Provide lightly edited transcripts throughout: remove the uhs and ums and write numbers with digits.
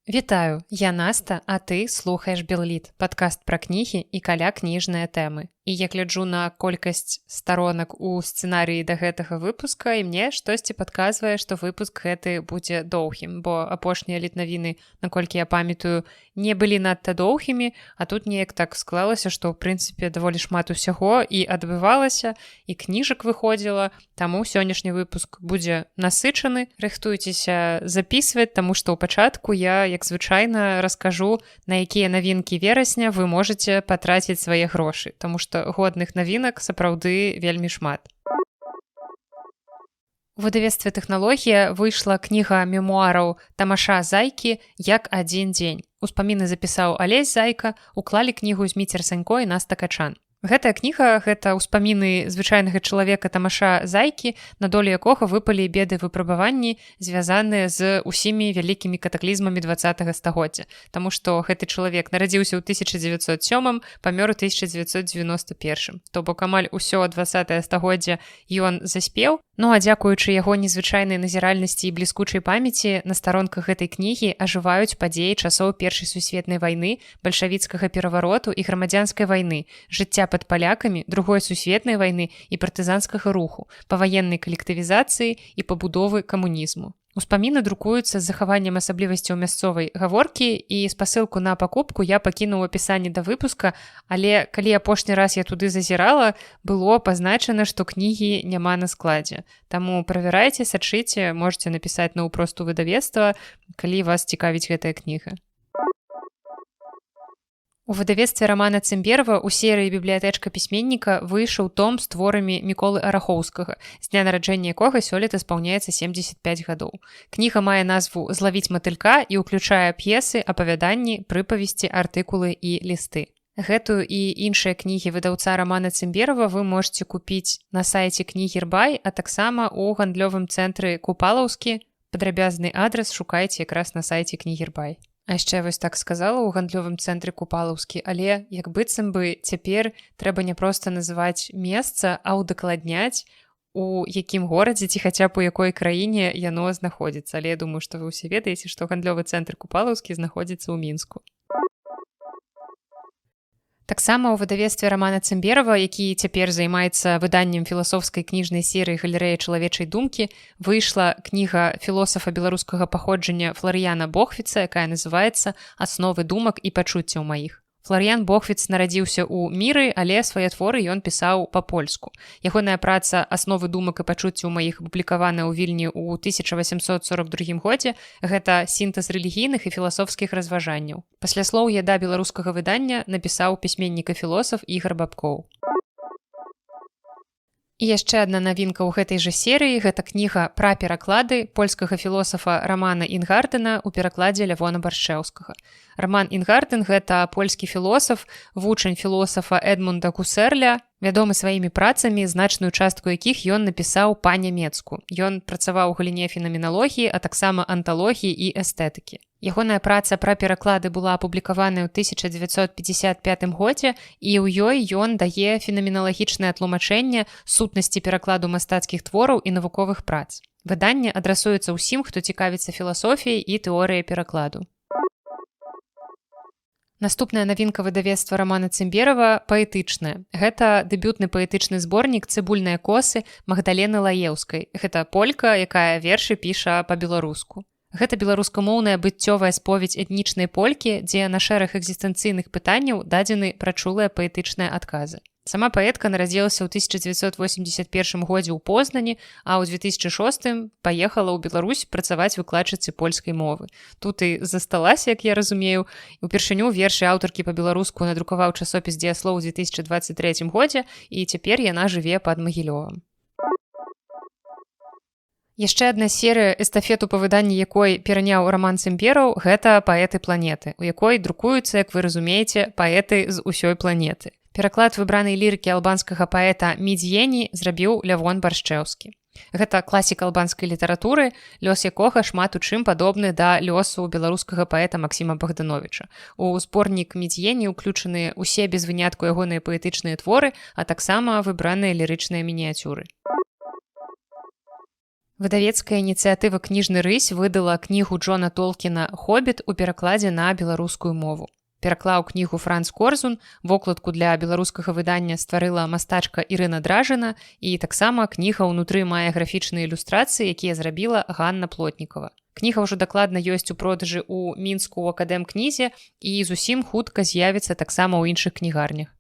Вітаю, я Наста, а ты слухаеш Белліт, падкаст пра кнігі і каля кніжныя тэмы. І я гляджу на колькасць старонак у сцэнарыі да гэтага выпуска, і мне штосьці падказвае, што выпуск гэты будзе доўгім, бо апошнія літнавіны, наколькі я памятаю, не былі надта доўгімі, а тут неяк так склалася, што ў прынцыпе даволі шмат усяго і адбывалася, і кніжак выходзіла, таму сённяшні выпуск будзе насычаны. Рыхтуйцеся запісваць, таму што ў пачатку я, як звычайна, раскажу, на якія навінкі верасня вы можаце патраціць свае грошы, таму што годных навінак сапраўды вельмі шмат. У выдавецтве «Тэхналогія» выйшла кніга мемуараў Тамаша Зайкі «Як адзін дзень». Успаміны запісаў Алесь Зайка, уклалі кнігу Зміцер Санько і Наста Качан. Гэтая кніга – гэта ўспаміны звычайнага чалавека Тамаша Зайкі, на долю якога выпалі беды выпрабаванні, звязаныя з усімі вялікімі катаклізмамі 20-го стагоддзя. Таму што гэты чалавек нарадзіўся ў 1907, памёр у 1991. То бок амаль усё 20-е стагоддзя ён заспеў. Ну а дзякуючы яго незвычайнай назіральнасці і бліскучай памяці на старонках гэтай кнігі ажываюць падзеі часоў Першай сусветнай вайны, бальшавіцкага перавароту і грамадзянскай вайны, жыцця пад палякамі, Другой сусветнай вайны і партызанскага руху, паваеннай калектывізацыі і пабудовы камунізму. Успаміны друкуюцца з захаваннем асаблівасцяў мясцовай гаворкі, і спасылку на пакупку я пакіну ў апісанні да выпуска, але калі апошні раз я туды зазірала, было пазначана, што кнігі няма на складзе. Таму правярайце, сачыце, можаце напісаць наўпрост у выдавецтва, калі вас цікавіць гэтая кніга. У выдавецтве Рамана Цымберава ў серыі «Бібліятэчка пісьменніка» выйшаў том з творамі Міколы Арахоўскага, з дня нараджэння якога сёлета спаўняецца 75 гадоў. Кніга мае назву «Злавіць матылька» і ўключае п'есы, апавяданні, прыпавесці, артыкулы і лісты. Гэтую і іншыя кнігі выдаўца Рамана Цымберава вы можаце купіць на сайце кнігірбай, а таксама ў гандлёвым цэнтры Купалаўскі. Падрабязны адрас шукайце якраз на сайце кнігірбай. А яшчэ вось так сказала ў гандлёвым цэнтры Купалаўскі, але як быццам бы цяпер трэба не проста называць месца, а ўдакладняць, у якім горадзе ці хаця б у якой краіне яно знаходзіцца. Але я думаю, што вы ўсе ведаеце, што гандлёвы цэнтр Купалаўскі знаходзіцца ў Мінску. Таксама ў выдавецтве Рамана Цымберава, які цяпер займаецца выданнем філасофскай кніжнай серыі «Галерэя чалавечай думкі», выйшла кніга філосафа беларускага паходжання Фларыяна Бохвіца, якая называецца «Асновы думак і пачуццяў маіх». Фларыян Бохвіц нарадзіўся ў Міры, але свае творы ён пісаў па-польску. Ягоная праца «Асновы думак і пачуццяў маіх» апублікаваная ў Вільні ў 1842 годзе. Гэта сінтэз рэлігійных і філасофскіх разважанняў. Пасляслоўе да беларускага выдання напісаў пісьменнік і філосаф Ігар Бабкоў. І яшчэ адна навінка ў гэтай жа серыі – гэта кніга пра пераклады польскага філосафа Рамана Інгардена ў перакладзе Лявона Баршчэўскага. Раман Інгарден – гэта польскі філосаф, вучань філосафа Эдмунда Гусэрля, вядомы сваімі працамі, значную частку якіх ён напісаў па-нямецку. Ён працаваў у галіне фенаменалогіі, а таксама анталогіі і эстэтыкі. Ягоная праца пра пераклады была апублікаваная ў 1955 годзе, і ў ёй ён дае фенаменалагічнае тлумачэнне сутнасці перакладу мастацкіх твораў і навуковых прац. Выданне адрасуецца ўсім, хто цікавіцца філасофіяй і тэорыяй перакладу. Наступная навінка выдавецтва Рамана Цымберава паэтычная. Гэта дэбютны паэтычны зборнік «Цыбульныя косы» Магдалены Лаеўскай. Гэта полька, якая вершы піша па-беларуску. Гэта беларускамоўная быццёвая споведь этнічнай полькі, дзе на шэраг экзістэнцыйных пытанняў дадзены прачулыя паэтычныя адказы. Сама паэтка нарадзілася ў 1981 годзе ў Познані, а ў 2006 паехала ў Беларусь працаваць выкладчыцай польскай мовы. Тут і засталася, як я разумею. Упершыню вершы аўтаркі па-беларуску надрукаваў часопіс «Дзеяслоў» у 2023 годзе, і цяпер яна жыве пад Магілёвам. Яшчэ адна серыя, эстафету па выданні якой пераняў Раман Цымбераў, гэта «Паэты планеты», у якой друкуюцца, як вы разумееце, паэты з усёй планеты. Пераклад выбранай лірыкі албанскага паэта Мідзьені зрабіў Лявон Баршчэўскі. Гэта класік албанскай літаратуры, лёс якога шмат у чым падобны да лёсу беларускага паэта Максіма Богдановича. У зборнік Мідзьені ўключаны ўсе без вынятку ягоныя паэтычныя творы, а таксама выбраныя лірычныя мініяцюры. Выдавецкая ініцыятыва кніжны рысь выдала кнігу Джона Толкіна «Хобіт» у перакладзе на беларускую мову. Пераклаў кнігу Франц Корзун, вокладку для беларускага выдання стварыла мастачка Ірына Дражына, і таксама кніга ўнутры мае графічныя ілюстрацыі, якія зрабіла Ганна Плотнікова. Кніга ўжо дакладна ёсць у продажы ў Мінску ў Акадэмкнізе і зусім хутка з'явіцца таксама ў іншых кнігарнях.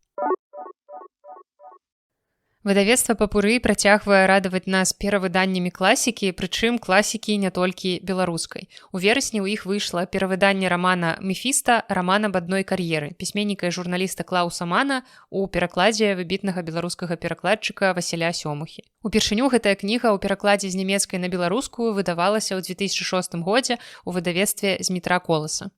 Выдавецтва Папуры працягвае радаваць нас перавыданнямі класікі, прычым класікі не толькі беларускай. У верасні ў іх выйшла перавыданне рамана «Мефіста. Раман аб адной кар'еры» пісьменніка і журналіста Клауса Мана у перакладзе выбітнага беларускага перакладчыка Васіля Сёмухі. Упершыню гэтая кніга ў перакладзе з нямецкай на беларускую выдавалася ў 2006 годзе ў выдавецтве Змітра Коласа.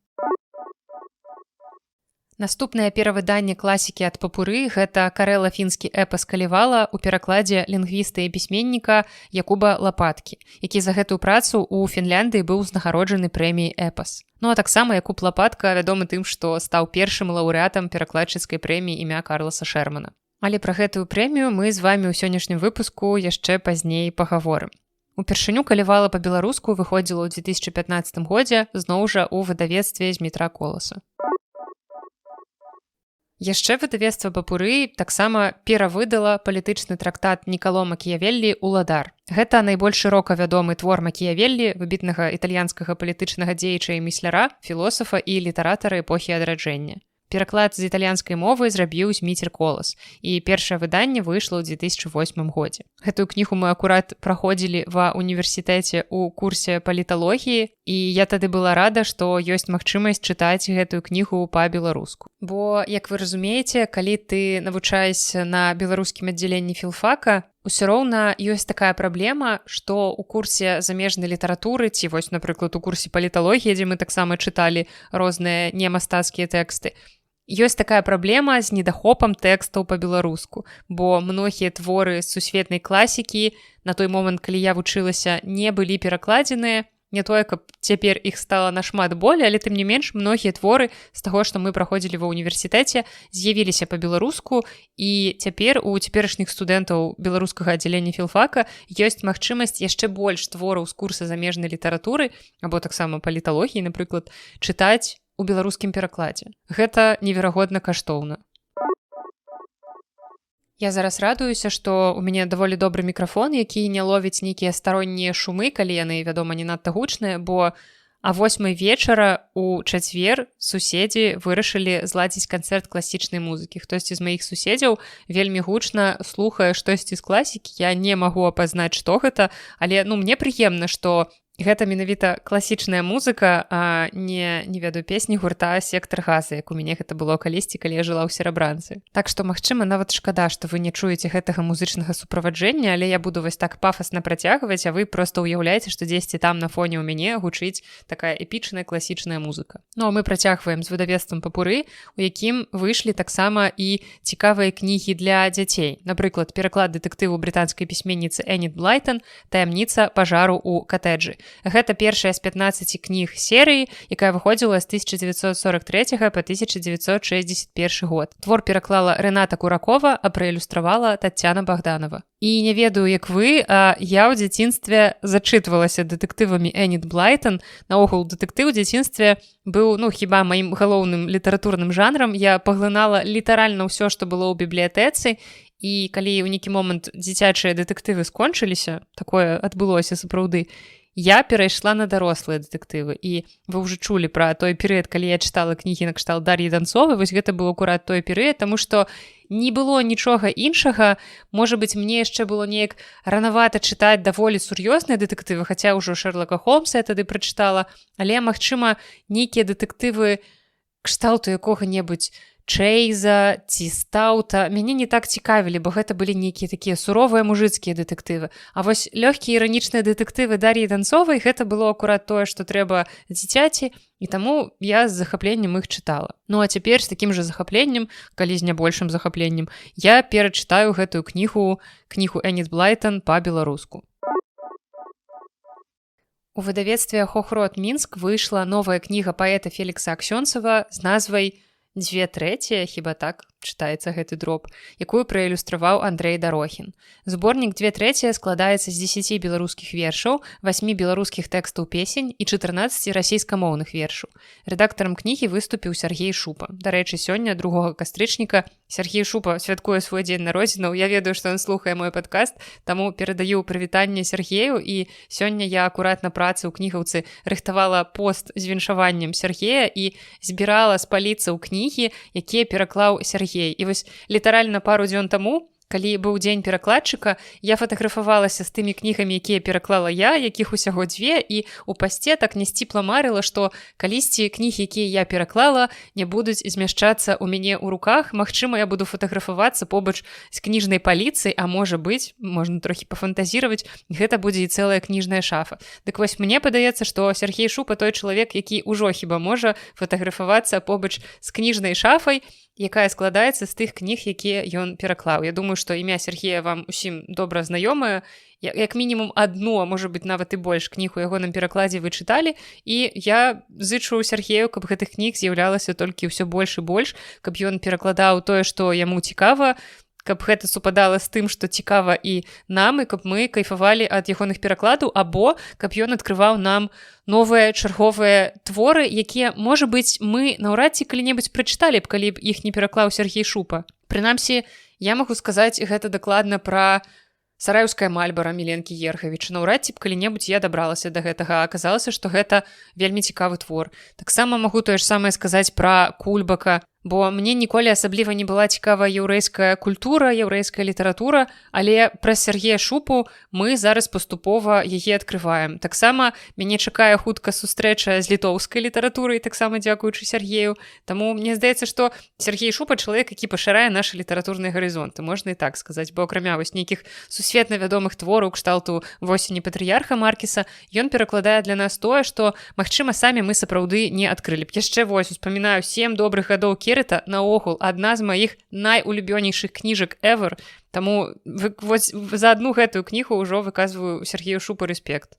Наступнае перавыданне класікі ад Папуры – гэта карэла-фінскі эпас Калівала ў перакладзе лінгвіста і пісьменніка Якуба Лапаткі, які за гэтую працу ў Фінляндыі быў узнагароджаны прэміяй эпас. Ну а таксама Якуб Лапатка вядомы тым, што стаў першым лаўрэатам перакладчыцкай прэміі імя Карласа Шэрмана. Але пра гэтую прэмію мы з вамі ў сённяшнім выпуску яшчэ пазней пагаворым. Упершыню Калівала па-беларуску выходзіла ў 2015 годзе зноў жа ў выдавецтве Змітра Коласа. Яшчэ выдавецтва Папуры таксама перавыдала палітычны трактат Нікало Макіявеллі «Уладар». Гэта найбольш шырока вядомы твор Макіявеллі, выбітнага італьянскага палітычнага дзеяча і мысляра, філосафа і літаратара эпохі адраджэння. Пераклад з італьянскай мовы зрабіў Зміцер Колас, і першае выданне выйшла ў 2008 годзе. Гэтую кнігу мы акурат праходзілі ва універсітэце ў курсе паліталогіі, і я тады была рада, што ёсць магчымасць чытаць гэтую кнігу па-беларуску. Бо, як вы разумееце, калі ты навучаешся на беларускім аддзяленні філфака, усё роўна ёсць такая праблема, што ў курсе замежнай літаратуры ці вось, напрыклад, у курсе паліталогіі, дзе мы таксама чыталі розныя немастацкія тэксты, ёсць такая праблема з недахопам тэкстаў па-беларуску, бо многія творы з сусветнай класікі на той момант, калі я вучылася, не былі перакладзеныя, не тое, каб цяпер іх стала нашмат болей, але тым не менш многія творы з таго, што мы праходзілі ва ўніверсітэце, з'явіліся па-беларуску, і цяпер у цяперашніх студэнтаў беларускага аддзялення філфака ёсць магчымасць яшчэ больш твораў з курса замежнай літаратуры або таксама паліталогіі, напрыклад, чытаць у беларускім перакладзе. Гэта неверагодна каштоўна. Я зараз радуюся, што ў мяне даволі добры мікрафон, які не ловіць нейкія староннія шумы, калі яны, вядома, не надта гучныя, бо а 8 вечара у чацвер суседзі вырашылі зладзіць канцэрт класічнай музыкі. Хтосьці з маіх суседзяў вельмі гучна слухае штосьці з класікі. Я не магу апазнаць, што гэта, але мне прыемна, што гэта менавіта класічная музыка, а не ведаю, песні гурта «Сектар газа», як у мяне гэта было калісьці, калі я жыла ў Серабранцы. Так што, магчыма, нават шкада, што вы не чуеце гэтага музычнага суправаджэння, але я буду вось так пафасна працягваць, а вы проста ўяўляеце, што дзесьці там на фоне ў мяне гучыць такая эпічная класічная музыка. Ну а мы працягваем з выдавецтвам Папуры, у якім выйшлі таксама і цікавыя кнігі для дзяцей. Напрыклад, пераклад дэтэктыву брытанскай пісьменніцы Энід Блайтон «Таямніца пажару ў катэджы». Гэта першая з 15 кніг серыі, якая выходзіла з 1943 па 1961 год. Твор пераклала Рэната Куракова, а праілюстравала Таццяна Багданова. І не ведаю, як вы, а я ў дзяцінстве зачытвалася дэтэктывамі Энід Блайтон. Наогул, дэтэктыў у дзяцінстве быў, хіба маім галоўным літаратурным жанрам. Я паглынала літаральна ўсё, што было ў бібліятэцы, і калі ў нейкі момант дзіцячыя дэтэктывы скончыліся, такое адбылося сапраўды, я перайшла на дарослыя дэтэктывы, і вы ўжо чулі пра той перыяд, калі я чытала кнігі накшталт Дар'і Данцовай, вось гэта быў акурат той перыяд, таму што не было нічога іншага, можа быць, мне яшчэ было неяк ранавата чытаць даволі сур'ёзныя дэтэктывы, хаця ўжо Шэрлака Холмса я тады прачытала, але, магчыма, нейкія дэтэктывы кшталту якога-небудзь Чэйза ці Стаута мяне не так цікавілі, бо гэта былі нейкія такія суровыя мужыцкія дэтэктывы. А вось лёгкія іранічныя дэтэктывы Дар'і Данцовай гэта было акурат тое, што трэба дзіцяці, і таму я з захапленнем іх чытала. Ну а цяпер з такім жа захапленнем, калі з нябольшым захапленнем, я перачытаю гэтую кнігу Энід Блайтон па-беларуску. У выдавецтве Хохрот Мінск выйшла новая кніга паэта Фелікса Аксёнцева з назвай 2/3, хіба так? чытаецца гэты дроб, якую праілюстраваў Андрэй Дарохін. Зборнік 2/3 складаецца з 10 беларускіх вершаў, 8 беларускіх тэкстаў песень і 14 расійскамоўных вершаў. Рэдактарам кнігі выступіў Сергей Шупа. Дарэчы, сёння 2 кастрычніка Сергей Шупа святкуе свой дзень народзінаў. Я ведаю, што ён слухае мой падкаст, таму перадаю прывітанне Сергею, і сёння я акурат на працы ў кнігаўцы рыхтавала пост з віншаваннем Сергея і збірала з паліцаў кнігі, якія пераклаў Сергей. І вось літаральна пару дзён таму, калі быў дзень перакладчыка, я фатаграфавалася з тымі кнігамі, якія пераклала я, якіх усяго 2, і у пасце так нясціпла марыла, што калісьці кнігі, якія я пераклала, не будуць змяшчацца ў мяне ў руках. Магчыма, я буду фатаграфавацца побач з кніжнай паліцай, а можа быць, можна трохі пафантазіраваць, гэта будзе і цэлая кніжная шафа. Дык вось мне падаецца, што Сергей Шупа той чалавек, які ўжо хіба можа фатаграфавацца побач з кніжнай шафай, якая складаецца з тых кніг, якія ён пераклаў. Я думаю, што імя Сергея вам усім добра знаёмае. Як мінімум адну, а можа быць нават і больш кніг у ягоным перакладзе вы чыталі, і я зычу Сергею, каб гэтых кніг з'яўлялася толькі ўсё больш і больш, каб ён перакладаў тое, што яму цікава, каб гэта супадала з тым, што цікава і нам, і каб мы кайфавалі ад ягоных перакладаў, або каб ён адкрываў нам новыя чарговыя творы, якія, можа быць, мы наўрад ці калі-небудзь прачыталі б, калі б іх не пераклаў Сергей Шупа. Прынамсі, я магу сказаць гэта дакладна пра «Сараеўская Мальбара» Міленкі Ерхавіча. Наўрад ці б калі-небудзь я дабралася да гэтага, а аказалася, што гэта вельмі цікавы твор. Таксама магу тое ж самае сказаць пра Кульбака, бо мне ніколі асабліва не была цікава яўрэйская культура, яўрэйская літаратура, але праз Сергея Шупу мы зараз паступова яе адкрываем. Таксама мяне чакае хутка сустрэча з літоўскай літаратурай, таксама дзякуючы Сергею. Таму мне здаецца, што Сергей Шупа чалавек, які пашырае нашы літаратурныя гарызонты, можна і так сказаць, бо акрамя вось нейкіх сусветна вядомых твораў кшталту «Восені патрыярха» Маркіса, ён перакладае для нас тое, што, магчыма, самі мы сапраўды не адкрылі б. Яшчэ вось успамінаю 7 добрых гадоў Керыта, наогул адна з маіх найулюбёнейшых кніжак ever, таму вось за адну гэтую кнігу ўжо выказваю Сергею Шупу рэспект.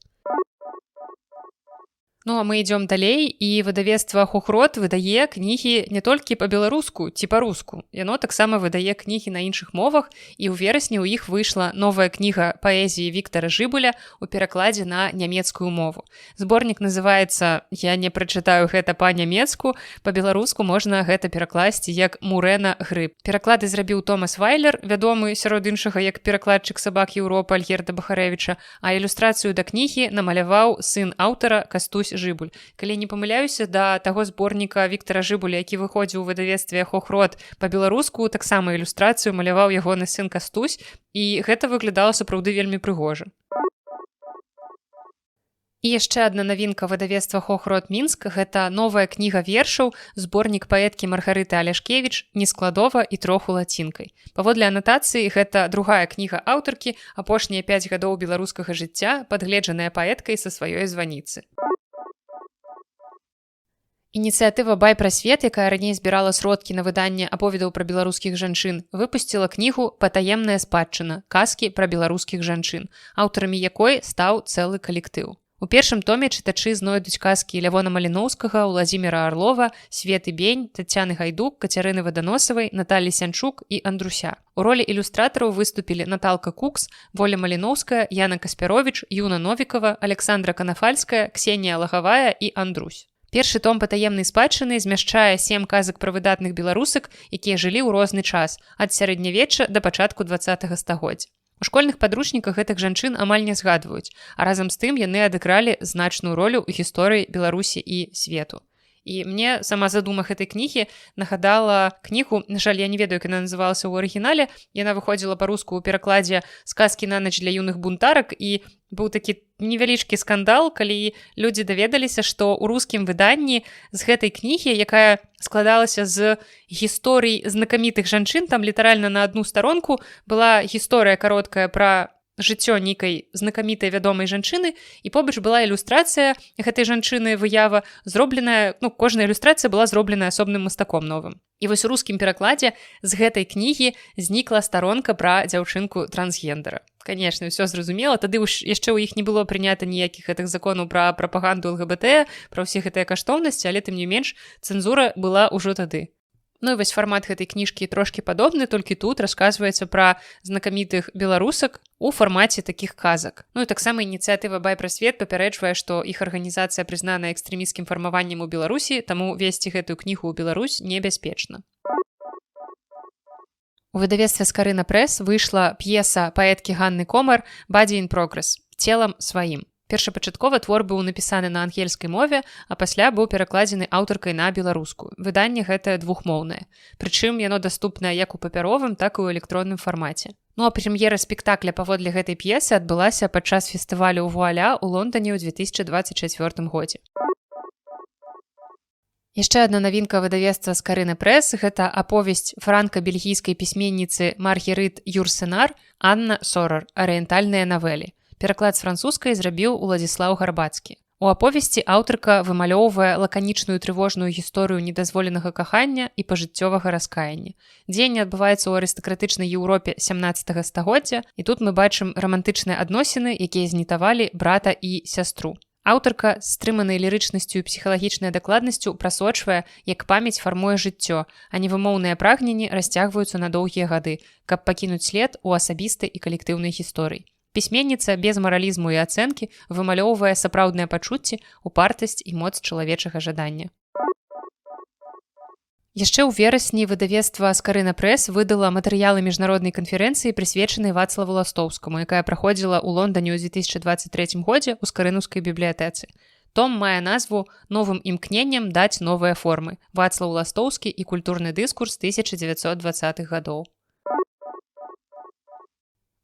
Ну, а мы ідём далей, і выдавецтва «Хохрот» выдае кнігі не толькі па-беларуску ці па-руску. Яно таксама выдае кнігі на іншых мовах, і ў верасні ў іх выйшла новая кніга паэзіі Віктара Жыбуля у перакладзе на нямецкую мову. Зборнік называецца, я не прачытаю гэта па-нямецку, па-беларуску можна гэта перакласці як «Мурэна грыб». Пераклады зрабіў Томас Вайлер, вядомы сярод іншага як перакладчык «Сабак Еўропы» Альгерда Бахарэвіча, а ілюстрацыю да кнігі намаляваў сын аўтара Кастусь Жыбуль. Калі не памыляюся, да таго зборніка Віктара Жыбуля, які выходзіў у выдавецтве «Хохрот» па-беларуску, таксама ілюстрацыю маляваў ягоны сын Кастусь, і гэта выглядала сапраўды вельмі прыгожа. І яшчэ адна навінка выдавецтва «Хохрот Мінск» – гэта новая кніга вершаў, зборнік паэткі Маргарыты Аляшкевіч «Нескладова і троху лацінкай». Паводле анатацыі, гэта другая кніга аўтаркі, апошнія 5 гадоў беларускага жыцця, падгледжаная паэткай са сваёй званіцы. Ініцыятыва «Бай прасвет», якая раней збірала сродкі на выданне аповедаў пра беларускіх жанчын, выпусціла кнігу «Патаемная спадчына. Казкі пра беларускіх жанчын», аўтарамі якой стаў цэлы калектыў. У першым томе чытачы знойдуць казкі Лявона Маліноўскага, Уладзіміра Арлова, Светы Бень, Тацяны Гайдук, Кацярыны Ваданосавай, Наталі Сянчук і Андруся. У ролі ілюстратараў выступілі Наталка Кукс, Воля Маліноўская, Яна Каспяровіч, Юна Новікова, Александра Канафальская, Ксенія Лагавая і Андрусь. Першы том «Патаемнай спадчыны» змяшчае 7 казак пра выдатных беларусак, якія жылі ў розны час, ад сярэднявечча да пачатку 20-го стагоддзя. У школьных падручніках гэтых жанчын амаль не згадваюць, а разам з тым яны адыгралі значную ролю ў гісторыі Беларусі і свету. І мне сама задума гэтай кнігі нагадала кнігу, на жаль, я не ведаю, як яна называлася ў арыгінале, яна выходзіла па-руску ў перакладзе «Сказкі на ноч для юных бунтарак», і быў такі невялічкі скандал, калі людзі даведаліся, што ў рускім выданні з гэтай кнігі, якая складалася з гісторый знакамітых жанчын, там літаральна на одну старонку была гісторыя кароткая пра жыццё нейкай знакамітай вядомай жанчыны, і побач была ілюстрацыя гэтай жанчыны, выява, зробленая, кожная ілюстрацыя была зробленая асобным мастаком новым. І вось у рускім перакладзе з гэтай кнігі знікла старонка пра дзяўчынку трансгендера. Канешне, ўсё зразумела, тады яшчэ ў іх не было прынята ніякіх гэтых законаў пра прапаганду ЛГБТ, пра ўсе гэтыя каштоўнасці, але тым не менш цэнзура была ўжо тады. Ну і вось фармат гэтай кніжкі трошкі падобны, толькі тут расказваецца пра знакамітых беларусак у фармаце такіх казак. Ну і таксама ініцыятыва «Бай прасвет» папярэджвае, што іх арганізацыя прызнана экстрэмісцкім фармаваннем у Беларусі, таму весці гэтую кнігу ў Беларусь небяспечна. У выдавецтве «Скарына прэс» выйшла п'еса паэткі Ганны Комар «Body in Progress» «Целам сваім». Першапачаткова твор быў напісаны на ангельскай мове, а пасля быў перакладзены аўтаркай на беларускую. Выданне гэтае двухмоўнае. Прычым яно даступнае як у папяровым, так і ў электронным фармаце. Ну а прэм'ера спектакля паводле гэтай п'есы адбылася падчас фестывалю «Вуаля» у Лондоне ў 2024 годзе. Яшчэ адна навінка выдавецтва «Скарына прэс» – гэта аповесць франка-бельгійскай пісьменніцы Маргерыт Юрсенар «Анна Сорар. Арыентальныя навелі». Пераклад з французскай зрабіў Уладзіслаў Гарбацкі. У аповесці аўтарка вымалёўвае лаканічную трывожную гісторыю недазволенага кахання і пажыццёвага раскаяння. Дзеянне адбываецца ў арыстакратычнай Еўропе 17 стагоддзя, і тут мы бачым рамантычныя адносіны, якія знітавалі брата і сястру. Аўтарка з стрыманай лірычнасцю і псіхалагічнай дакладнасцю прасочвае, як памяць фармуе жыццё, а невымоўныя прагненні расцягваюцца на доўгія гады, каб пакінуць след у асабістай і калектыўнай гісторыі. Пісьменніца без маралізму і ацэнкі вымалёўвае сапраўдныя пачуцці, упартасць і моц чалавечага жадання. Яшчэ ў верасні выдавецтва «Скарына прэс» выдала матэрыялы міжнароднай канферэнцыі, прысвечанай Вацлаву Ластоўскаму, якая праходзіла ў Лондане ў 2023 годзе ў скарынаўскай бібліятэцы. Том мае назву «Новым імкненнем даць новыя формы. Вацлаў Ластоўскі і культурны дыскурс 1920-х гадоў».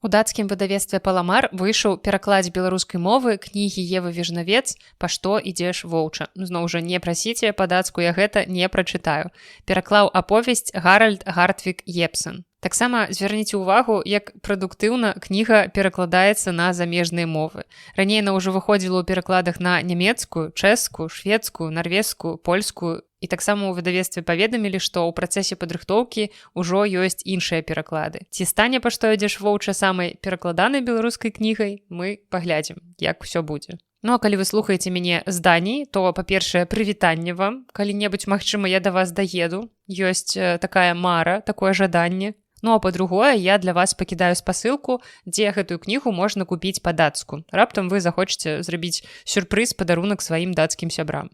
У дацкім выдавецтве «Паламар» выйшаў пераклад з беларускай мовы кнігі Евы Вежнавец «Па што ідзеш воўча». Зноў жа, не прасіце па-дацку, я гэта не прачытаю. Пераклаў аповесць Гаральд Гартвік Епсен. Таксама звярніце ўвагу, як прадуктыўна кніга перакладаецца на замежныя мовы. Раней яна ўжо выходзіла ў перакладах на нямецкую, чэшскую, шведскую, нарвежскую, польскую. І таксама ў выдавецтве паведамілі, што ў працэсе падрыхтоўкі ўжо ёсць іншыя пераклады. Ці стане «Па што ідзеш воўча» самай перакладанай беларускай кнігай, мы паглядзім, як усё будзе. Ну а калі вы слухаеце мяне з Даніі, то, па-першае, прывітанне вам. Калі-небудзь, магчыма, я да вас даеду. Ёсць такая мара, такое жаданне. Ну а па-другое, я для вас пакідаю спасылку, дзе гэтую кнігу можна купіць па-дацку. Раптам вы захочаце зрабіць сюрпрыз, падарунак сваім дацкім сябрам.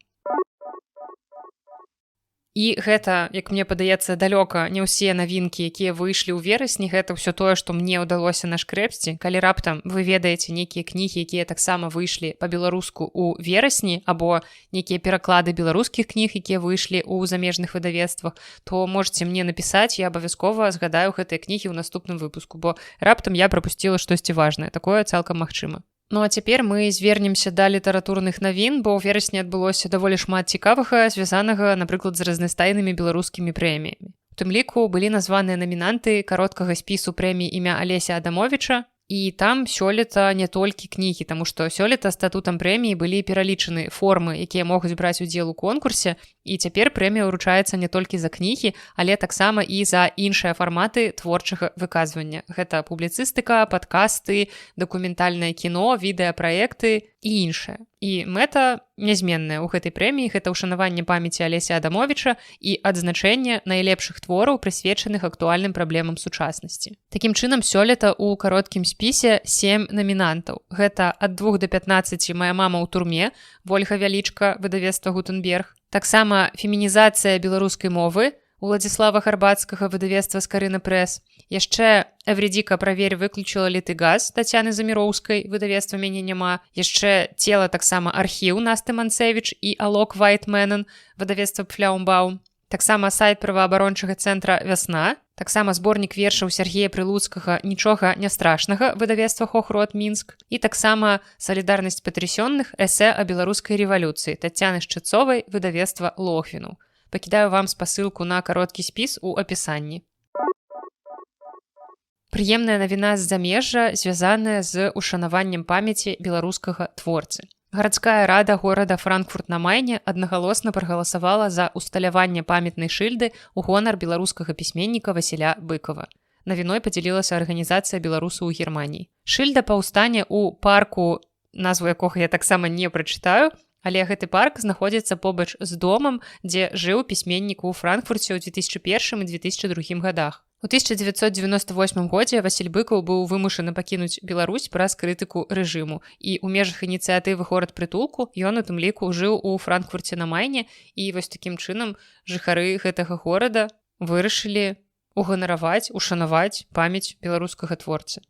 І гэта, як мне падаецца, далёка не ўсе навінкі, якія выйшлі ў верасні, гэта ўсё тое, што мне ўдалося нашкрэпсці. Калі раптам вы ведаеце нейкія кнігі, якія таксама выйшлі па-беларуску ў верасні, або нейкія пераклады беларускіх кніг, якія выйшлі ў замежных выдавецтвах, то можаце мне напісаць, я абавязкова згадаю гэтыя кнігі ў наступным выпуску, бо раптам я прапусціла штосьці важнае. Такое цалкам магчыма. Ну а цяпер мы звернемся да літаратурных навін, бо ў верасні адбылося даволі шмат цікавага, звязанага, напрыклад, з разнастайнымі беларускімі прэміямі. У тым ліку былі названыя намінанты кароткага спісу прэміі імя Алеся Адамовіча, і там сёлета не толькі кнігі, таму што сёлета статутам прэміі былі пералічаны формы, якія могуць браць удзел у конкурсе, і цяпер прэмія ўручаецца не толькі за кнігі, але таксама і за іншыя фарматы творчага выказвання. Гэта публіцыстыка, падкасты, дакументальнае кіно, відэапраекты і іншае. І мэта нязменная ў гэтай прэміі гэта ўшанаванне памяці Алеся Адамовіча і адзначэнне найлепшых твораў, прысвечаных актуальным праблемам сучаснасці. Такім чынам, сёлета ў кароткім спісе 7 намінантаў. Гэта ад 2 да 15 «Мая мама ў турме», Вольга Вялічка, выдавецтва Гутенберг. Таксама «Фемінізацыя беларускай мовы», Уладзіслава Гарбацкага, выдавецтва «Скарына прэс». Яшчэ «Эвридика, праверь, выключила ли ты газ» Тацяны Заміроўскай, выдавецтва «Мяне няма». Яшчэ «Цела» таксама «Архіў» Насты Манцевіч і «Алок Вайтменен», выдавецтва «Пфляумбаум». Таксама сайт праваабарончага цэнтра «Вясна». Таксама зборнік вершаў Сергея Прылуцкага «Нічога не страшнага», выдавецтва «Хохрот Мінск». І таксама «Салідарнасць патрысённых» эсэ о беларускай рэвалюцыі Тацяны Шчыцовай, выдавецтва «Лохвіну». Пакідаю вам спасылку на кароткі спіс у апісанні. Прыемная навіна з замежжа, звязаная з ушанаваннем памяці беларускага творцы. Гарадская рада горада Франкфурт-на-Майне аднагалосна прагаласавала за усталяванне памятнай шыльды ў гонар беларускага пісьменніка Васіля Быкова. Навіной падзялілася арганізацыя беларусаў у Германіі. Шыльда паўстане ў парку, назву якога я таксама не прачытаю, Але гэты парк знаходзіцца побач з домам, дзе жыў пісьменнік у Франкфурце ў 2001 і 2002 годах. У 1998 годзе Васіль Быкаў быў вымушаны пакінуць Беларусь праз крытыку рэжыму. І ў межах ініцыятывы горад-прытулку ён у тым ліку жыў у Франкфурце на Майне, і вось такім чынам жыхары гэтага горада вырашылі уганараваць, ушанаваць памяць беларускага творцы.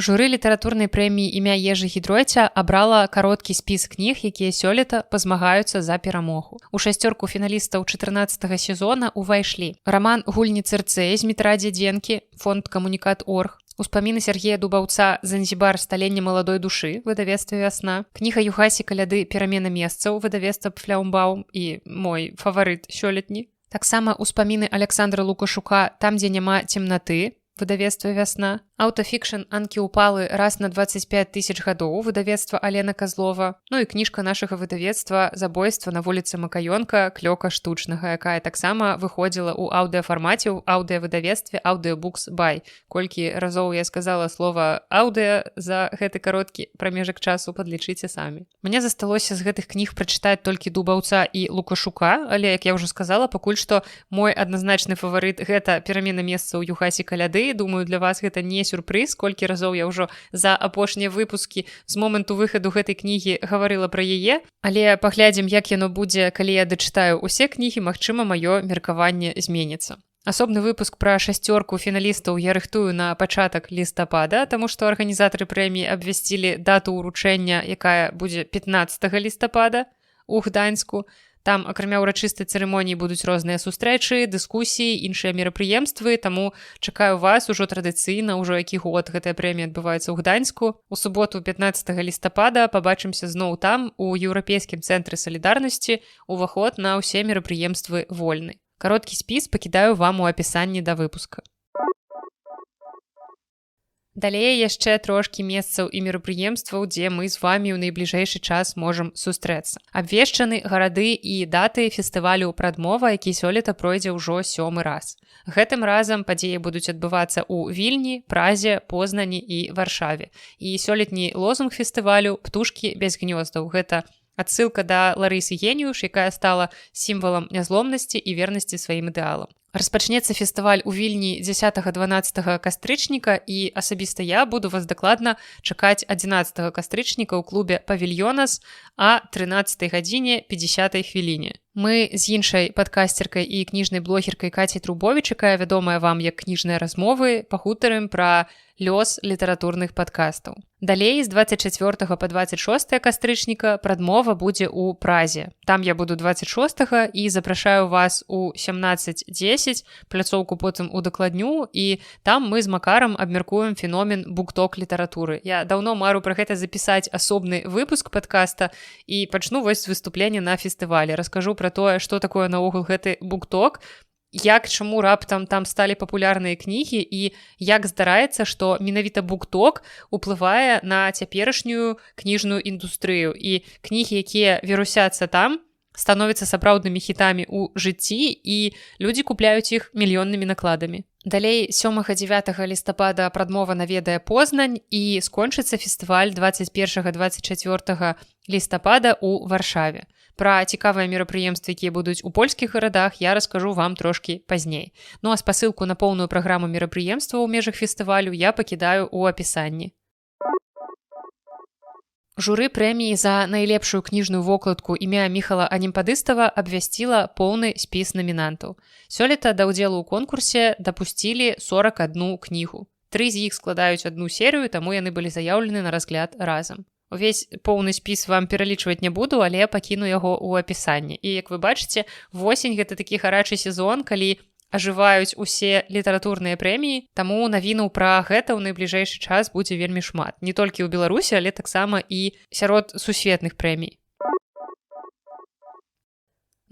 Журы літаратурнай прэміі імя Ежы Гідройця абрала кароткі спіс кніг, якія сёлета пазмагаюцца за перамогу. У шасцёрку фіналістаў 14-го сезона ўвайшлі раман «Гульні Цырцэй» з Дмітра Дзядзенкі, фонд «Камунікат.орг», успаміны Сергея Дубаўца «Занзібар. Сталенне маладой душы», выдавецтва «Вясна», кніга Юхасі Каляды «Перамена месцаў», выдавецтва «Фляумбаум» і мой фаварыт сёлетні. Таксама успаміны Аляксандра Лукашука «Там, дзе няма цемнаты», выдавецтва «Вясна», аўтафікшн «Анкі ўпалы раз на 25 000 гадоў», выдавецтва Алена Казлова, ну і кніжка нашага выдавецтва «Забойства на вуліцы Макаёнка. Клёка штучнага», якая таксама выходзіла ў аўдыафармаце ў аўдыавыдавецтве «Audiobooks by». Колькі разоў я сказала слова «аўдыа» за гэты кароткі прамежак часу, падлічыце самі. Мне засталося з гэтых кніг прачытаць толькі Дубаўца і Лукашука, але, як я ўжо сказала, пакуль што мой адназначны фаварыт — гэта «Перамена месцаў» Юхасі Каляды. Думаю, для вас гэта не сюрпрыз, колькі разоў я ўжо за апошнія выпускі з моманту выхаду гэтай кнігі гаварыла пра яе, але паглядзім, як яно будзе, калі я дачытаю ўсе кнігі, магчыма, маё меркаванне зменіцца. Асобны выпуск пра шасцёрку фіналістаў я рыхтую на пачатак лістапада, таму што арганізатары прэміі абвясцілі дату ўручэння, якая будзе 15 лістапада у Гданьску. Там, акрамя ўрачыстай цырымоніі, будуць розныя сустрэчы, дыскусіі, іншыя мерапрыемствы, таму чакаю вас ужо традыцыйна, ужо які год гэтая прэмія адбываецца ў Гданьску. У суботу 15 лістапада пабачымся зноў там, у Еўрапейскім цэнтры салідарнасці, уваход на ўсе мерапрыемствы вольны. Кароткі спіс пакідаю вам у апісанні да выпуска. Далей яшчэ трошкі месцаў і мерапрыемстваў, дзе мы з вамі ў найбліжэйшы час можам сустрэцца. Абвешчаны гарады і даты фестывалю «Прадмова», які сёлета пройдзе ўжо 7-й раз. Гэтым разам падзеі будуць адбывацца ў Вільні, Празе, Познані і Варшаве. І сёлетні лозунг фестывалю «Птушкі без гнёздаў». Гэта адсылка да Ларысы Геніуш, якая стала сімвалам нязломнасці і вернасці сваім ідэалам. Распачнецца фестываль у Вільні 10-12 кастрычніка, і асабіста я буду вас дакладна чакаць 11 кастрычніка ў клубе «Павільёнас» а 13 гадзіне 50 хвіліне. Мы з іншай падкасцеркай і кніжнай блогеркай Кацяй Трубовіч, якая вядомая вам як кніжныя размовы, пагутарым пра лёс літаратурных падкастаў. Далей, з 24 па 26 кастрычніка прадмова будзе ў Празе. Там я буду 26 і запрашаю вас у 17:10, пляцоўку потым удакладню, і там мы з Макарам абмяркуем феномен букток літаратуры. Я даўно мару пра гэта запісаць асобны выпуск падкаста і пачну вось выступлення на фестывалі. Раскажу пра тое, што такое наогул гэты букток, як, чаму раптам там сталі папулярныя кнігі і як здараецца, што менавіта букток уплывае на цяперашнюю кніжную індустрыю. І кнігі, якія вірусяцца там, становяцца сапраўднымі хітамі ў жыцці, і людзі купляюць іх мільённымі накладамі. Далей 7-9 лістапада прадмова наведае Познань, і скончыцца фестываль 21-24 лістапада ў Варшаве. Пра цікавыя мерапрыемствы, якія будуць у польскіх гарадах, я раскажу вам трошкі пазней. Ну а спасылку на поўную праграму мерапрыемства ў межах фестывалю я пакідаю ў апісанні. Журы прэміі за найлепшую кніжную вокладку імя Міхала Анемпадыстава абвясціла поўны спіс намінантаў. Сёлета да ўдзелу ў конкурсе дапусцілі 41 кнігу. 3 з іх складаюць адну серыю, таму яны былі заяўлены на разгляд разам. Увесь поўны спіс вам пералічваць не буду, але пакіну яго ў апісанні. І, як вы бачыце, восень — гэта такі гарачы сезон, калі ажываюць усе літаратурныя прэміі, таму навінаў пра гэта ў найбліжэйшы час будзе вельмі шмат. Не толькі ў Беларусі, але таксама і сярод сусветных прэмій.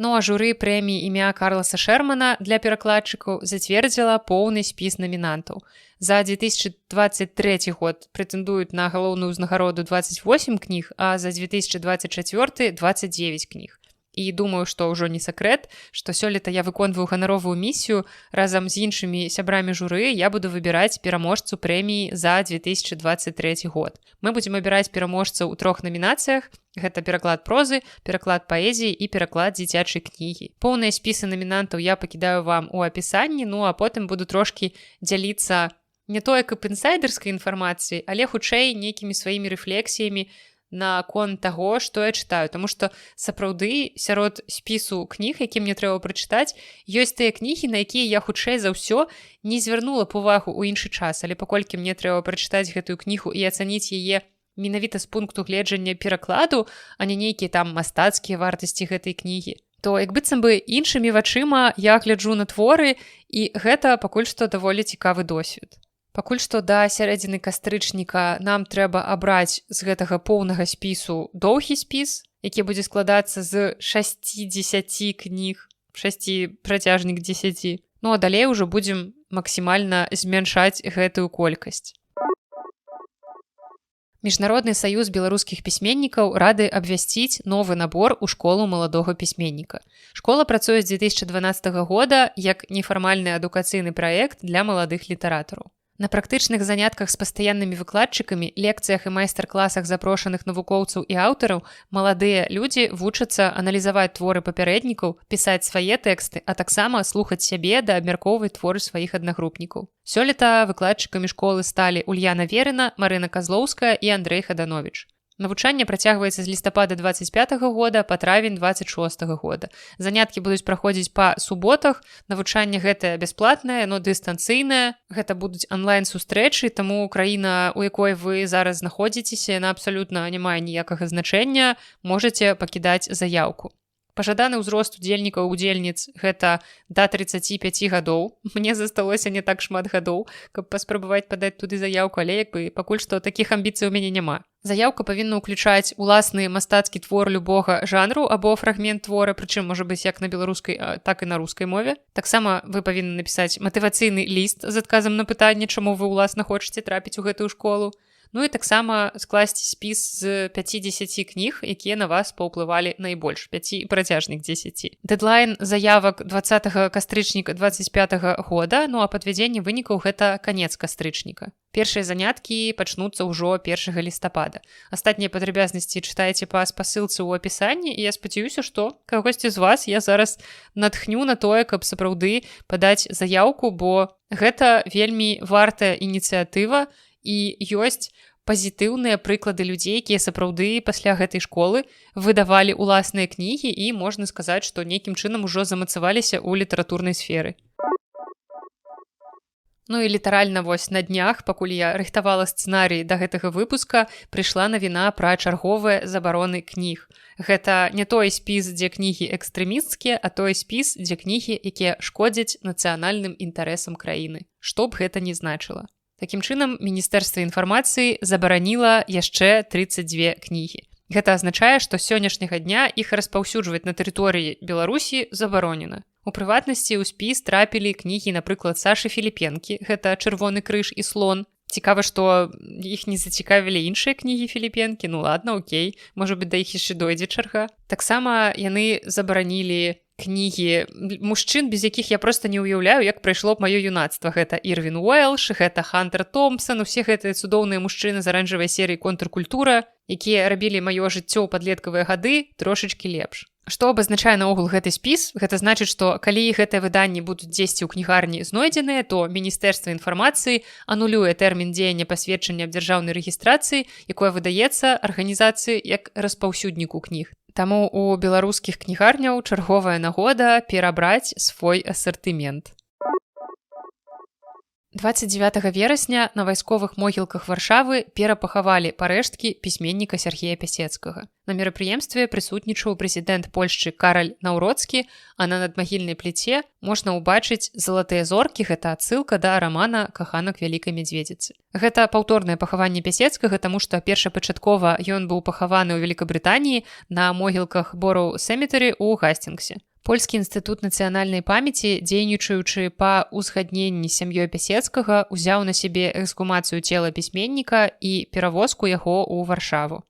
Ну а журы прэміі імя Карласа Шермана для перакладчыкаў зацвердзіла поўны спіс намінантаў. За 2023 год прэтэндуюць на галоўную ўзнагароду 28 кніг, а за 2024 — 29 кніг. І думаю, што ўжо не сакрэт, што сёлета я выконваю ганаровую місію разам з іншымі сябрамі журы я буду выбіраць пераможцу прэміі за 2023 год. Мы будзем выбіраць пераможцаў у 3 намінацыях. Гэта пераклад прозы, пераклад паэзіі і пераклад дзіцячай кнігі. Поўныя спісы намінантаў я пакідаю вам у апісанні, ну а потым буду трошкі дзяліцца не тое каб інсайдерскай інфармацыі, але хутчэй нейкімі сваімі рэфлексіямі наконт таго, што я чытаю, таму што сапраўды сярод спісу кніг, які мне трэба прачытаць, ёсць тыя кнігі, на якія я хутчэй за ўсё не звярнула б увагу ў іншы час, але паколькі мне трэба прачытаць гэтую кнігу і ацаніць яе менавіта з пункту гледжання перакладу, а не нейкія там мастацкія вартасці гэтай кнігі, то як быццам бы іншымі вачыма я гляджу на творы, і гэта пакуль што даволі цікавы досвед. Пакуль што да сярэдзіны кастрычніка нам трэба абраць з гэтага поўнага спісу доўгі спіс, які будзе складацца з 60 кніг, 6 працяжнік 10. Ну а далей ужо будзем максімальна змяншаць гэтую колькасць. Міжнародны саюз беларускіх пісьменнікаў рады абвясціць новы набор у школу маладога пісьменніка. Школа працуе з 2012 года як нефармальны адукацыйны праект для маладых літаратараў. На практычных занятках з пастаяннымі выкладчыкамі, лекцыях і майстар-класах запрошаных навукоўцаў і аўтараў маладыя людзі вучацца аналізаваць творы папярэднікаў, пісаць свае тэксты, а таксама слухаць сябе да абмяркоўваць творы сваіх аднагрупнікаў. Сёлета выкладчыкамі школы сталі Ульяна Верына, Марына Казлоўская і Андрэй Хадановіч. Навучанне працягваецца з лістапада 25 года па травень 26 года. Заняткі будуць праходзіць па суботах. Навучанне гэтае бясплатнае, но дыстанцыйнае. Гэта будуць онлайн-сустрэчы, таму краіна, у якой вы зараз знаходзіцеся, яна абсалютна не мае ніякага значэння. Можаце пакідаць заяўку. Пажаданы ўзрост удзельнікаў і удзельніц гэта да 35 гадоў. Мне засталося не так шмат гадоў, каб паспрабаваць падаць туды заяўку, але пакуль што такіх амбіцый у мяне няма. Заяўка павінна ўключаць уласны мастацкі твор любога жанру або фрагмент твора, прычым можа быць як на беларускай, так і на рускай мове. Таксама вы павінны напісаць матывацыйны ліст з адказам на пытанне, чаму вы ўласна хочаце трапіць у гэтую школу. Ну і таксама скласці спіс з 50 кніг, якія на вас паўплывалі найбольш, 5 працяжных 10. Дэдлайн заявак 20 кастрычніка 25 года, ну а падвядзенне вынікаў гэта канец кастрычніка. Першыя заняткі пачнуцца ўжо 1 лістапада. Астатнія падрабязнасці чытайце па спасылцы ў апісанні, і я спадзяюся, што кагосьці з вас я зараз натхню на тое, каб сапраўды падаць заяўку, бо гэта вельмі вартая ініцыятыва, і ёсць пазітыўныя прыклады людзей, якія сапраўды пасля гэтай школы выдавалі ўласныя кнігі і можна сказаць, што нейкім чынам ужо замацаваліся ў літаратурнай сферы. Ну і літаральна вось на днях, пакуль я рыхтавала сцэнарый да гэтага выпуска, прыйшла навіна пра чарговыя забароны кніг. Гэта не той спіс, дзе кнігі экстрэмісцкія, а той спіс, дзе кнігі, якія шкодзяць нацыянальным інтарэсам краіны. Што б гэта ні значыла. Такім чынам, Міністэрства інфармацыі забараніла яшчэ 32 кнігі. Гэта азначае, што з сённяшняга дня іх распаўсюджваць на тэрыторыі Беларусі забаронена. У прыватнасці ў спіс трапілі кнігі, напрыклад, Сашы Філіпенкі, гэта «Чырвоны крыж» і «Слон». Цікава, што іх не зацікавілі іншыя кнігі Філіпенкі, ну ладно, окей, можа быць, да іх яшчэ дойдзе чарга. Таксама яны забаранілі кнігі мужчын, без якіх я проста не ўяўляю, як прайшло б маё юнацтва. Гэта Ірвін Уэлш, гэта Хантер Томпсон, усе гэтыя цудоўныя мужчыны з аранжавай серыі «Контркультура», якія рабілі маё жыццё ў падлеткавыя гады трошачкі лепш. Што абазначае наогул гэты спіс? Гэта значыць, што калі гэтыя выданні будуць дзесьці ў кнігарні знойдзеныя, то Міністэрства інфармацыі анулюе тэрмін дзеяння пасведчання аб дзяржаўнай рэгістрацыі, якое выдаецца арганізацыі як распаўсюдніку кніг. Таму у беларускіх кнігарняў чарговая нагода перабраць свой асартымент. 29 верасня на вайсковых могілках Варшавы перапахавалі парэшткі пісьменніка Сергея Пясецкага. На мерапрыемстве прысутнічаў прэзідэнт Польшчы Караль Наўроцкі, а на надмагільнай пліце можна ўбачыць залатыя зоркі, гэта адсылка да рамана «Каханак вялікай мядзведзіцы». Гэта паўторнае пахаванне Пясецкага, таму што першапачаткова ён быў пахаваны ў Велікабрытаніі на могілках Бороу Сэмітары ў Гасцінгсе. Польскі інстытут нацыянальнай памяці, дзейнічаючы па ўзгадненні з сям'ёй Пясецкага, узяў на сябе эксгумацыю цела пісьменніка і перавозку яго ў Варшаву.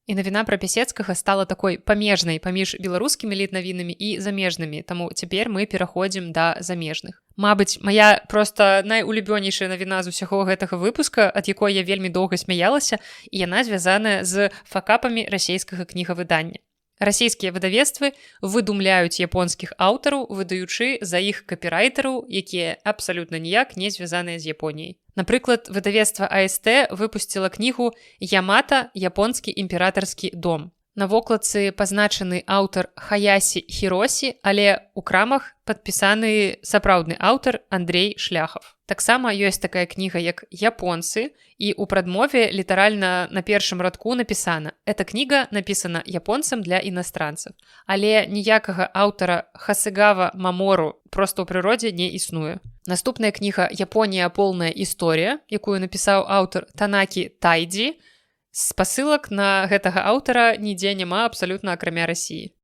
І навіна пра Пісецкага стала такой памежнай паміж беларускімі літнавінамі і замежнымі, таму цяпер мы пераходзім да замежных. Мабыць, моя проста найулюбёнейшая навіна з усяго гэтага выпуска, ад якой я вельмі доўга смяялася, і яна звязаная з факапамі расейскага кнігавыдання. Расійскія выдавецтвы выдумляюць японскіх аўтараў, выдаючы за іх капірайтараў, якія абсалютна ніяк не звязаныя з Японіяй. Напрыклад, выдавецтва АСТ выпусціла кнігу «Ямата. Японскі імператарскі дом». На вокладцы пазначаны аўтар Хаясі Хіросі, але ў крамах падпісаны сапраўдны аўтар Андрей Шляхов. Таксама ёсць такая кніга, як «Японцы», і ў прадмове літаральна на першым радку напісана «Эта кніга напісана японцам для іностранцаў». Але ніякага аўтара Хасыгава Мамору проста ў прыродзе не існуе. Наступная кніга «Японія. Полная історія», якую напісаў аўтар Танакі Тайдзі. Спасылак на гэтага аўтара нідзе няма абсалютна акрамя Расіі.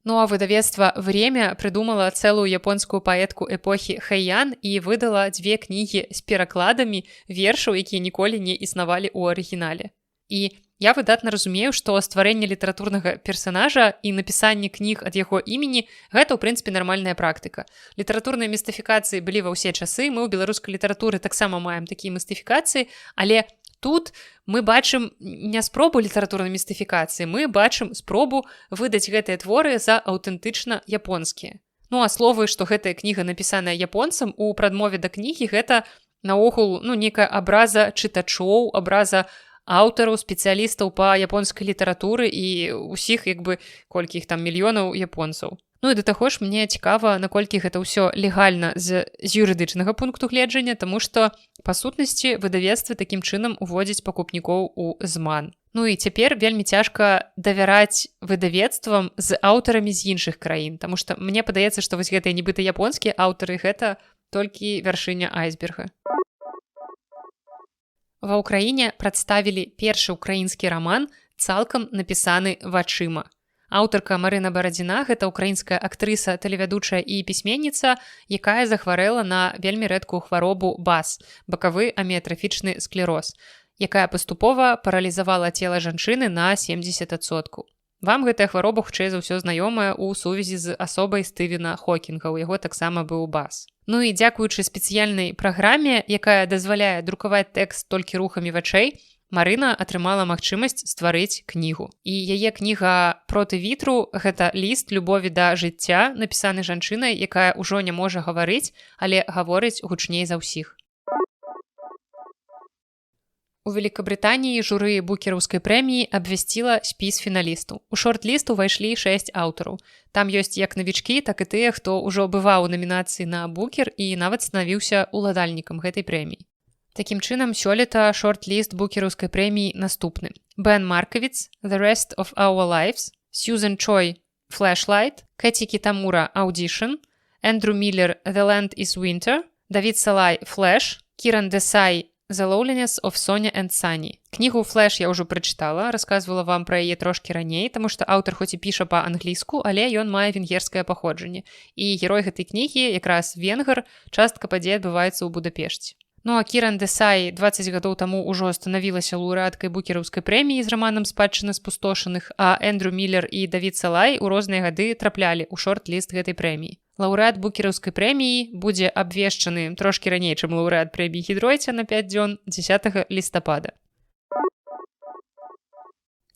Ну а выдавецтва «Время» прыдумала цэлую японскую паэтку эпохі Хэйян і выдала 2 кнігі з перакладамі вершаў, якія ніколі не існавалі ў арыгінале. І я выдатна разумею, што стварэнне літаратурнага персанажа і напісанне кніг ад яго імені – гэта, ў прынцыпе, нармальная практыка. Літаратурныя містыфікацыі былі ва ўсе часы, мы ў беларускай літаратуры таксама маем такія містыфікацыі, але тут мы бачым не спробу літаратурнай містыфікацыі, мы бачым спробу выдаць гэтыя творы за аўтэнтычна японскія. Ну а словы, што гэтая кніга напісаная японцам, у прадмове да кнігі гэта наогул нейкая абраза чытачоў, абраза аўтараў, спецыялістаў па японскай літаратуры і ўсіх, колькі іх там мільёнаў японцаў. Ну і да таго ж мне цікава, наколькі гэта ўсё легальна з юрыдычнага пункту гледжання, таму што, па сутнасці, выдавецтвы такім чынам уводзяць пакупнікоў у зман. Ну і цяпер вельмі цяжка давяраць выдавецтвам з аўтарамі з іншых краін, таму што мне падаецца, што вось гэтыя нібыта японскія аўтары гэта толькі вяршыня айсберга. Ва ўкраіне прадставілі першы ўкраінскі раман, цалкам напісаны вачыма. Аўтарка Марына Барадзіна – гэта ўкраінская актрыса, тэлевядучая і пісьменніца, якая захварэла на вельмі рэдкую хваробу БАС – бакавы аміятрафічны склероз, якая паступова паралізавала цела жанчыны на 70%. Вам гэтая хвароба хутчэй за ўсё знаёмая ў сувязі з асобай Стывена Хокінга, у яго таксама быў БАС. Ну і дзякуючы спецыяльнай праграме, якая дазваляе друкаваць тэкст толькі рухамі вачэй, Марына атрымала магчымасць стварыць кнігу. І яе кніга «Проты вітру» – гэта ліст любові да жыцця, напісаны жанчынай, якая ўжо не можа гаварыць, але гаворыць гучней за ўсіх. У Великабрытаніі журы букераўскай прэміі абвясціла спіс фіналістаў. У шорт-ліст увайшлі 6 аўтараў. Там ёсць як навічкі, так і тыя, хто ўжо бываў у намінацыі на букер і нават станавіўся уладальнікам гэтай прэміі. Такім чынам, сёлета шорт-ліст букераўскай прэміі наступны. Бен Маркавіц «The Rest of Our Lives», Сьюзен Чой «Flashlight», Кэці Кітамура «Audition», Эндрю Миллер «The Land is Winter», Давід Салай «Flash», Кіран Десай «The Loneliness of Sonia and Sunny». Кнігу «Flash» я ўжо прачытала, расказвала вам пра яе трошкі раней, таму што аўтар хоць і піша па-англійску, але ён мае венгерскае паходжанне. І герой гэтай кнігі, якраз венгар, частка падзей адбываецца ў Будапешце. Ну а Кіран Десай 20 гадоў таму ўжо станавілася лаўрэаткай букераўскай прэміі з раманам «Спадчына спустошаных», а Эндрю Миллер і Давід Салай у розныя гады траплялі ў шорт-ліст гэтай прэміі. Лаўрэат букераўскай прэміі будзе абвешчаны трошкі раней, чым лаўрэат прэміі Гідройця на 5 дзён 10 лістапада.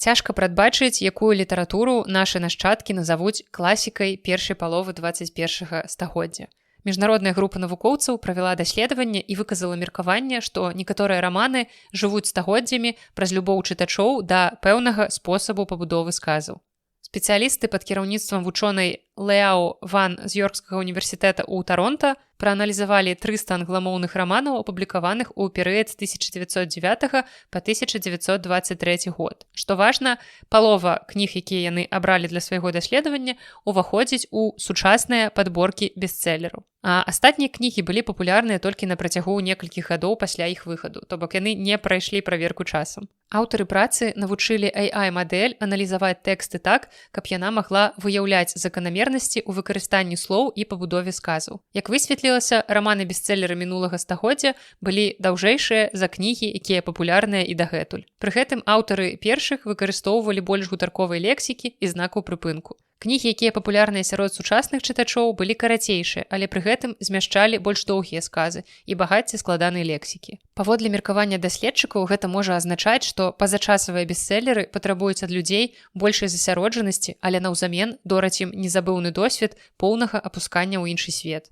Цяжка прадбачыць, якую літаратуру нашы нашчадкі назавуць класікай першай паловы 21 стагоддзя. Міжнародная група навукоўцаў правяла даследаванне і выказала меркаванне, што некаторыя раманы жывуць стагоддзямі праз любоў чытачоў да пэўнага спосабу пабудовы сказаў. Спецыялісты пад кіраўніцтвам вучонай Леао Ван з Йоркскага універсітэта ў Таронта прааналізавалі 300 англамоўных раманаў, апублікаваных у перыяд з 1909 па 1923 год. Што важна, палова кніг, якія яны абралі для свайго даследавання, уваходзіць у сучасныя падборкі бестселераў. А астатнія кнігі былі папулярныя толькі на працягу некалькіх гадоў пасля іх выхаду, то бок яны не прайшлі праверку часам. Аўтары працы навучылі AI-мадэль аналізаваць тэксты так, каб яна магла выяўляць заканамернасці ў выкарыстанні слоў і пабудове сказаў. Як высветлілася, раманы-бестселеры мінулага стагоддзя былі даўжэйшыя за кнігі, якія папулярныя і дагэтуль. Пры гэтым аўтары першых выкарыстоўвалі больш гутарковай лексікі і знакаў прыпынку. Кнігі, якія папулярныя сярод сучасных чытачоў, былі карацейшыя, але пры гэтым змяшчалі больш доўгія сказы і багацце складанай лексікі. Паводле меркавання даследчыкаў, гэта можа азначаць, што пазачасавыя бестселеры патрабуюць ад людзей большай засяроджанасці, але наўзамен дораць ім незабыўны досвед поўнага апускання ў іншы свет.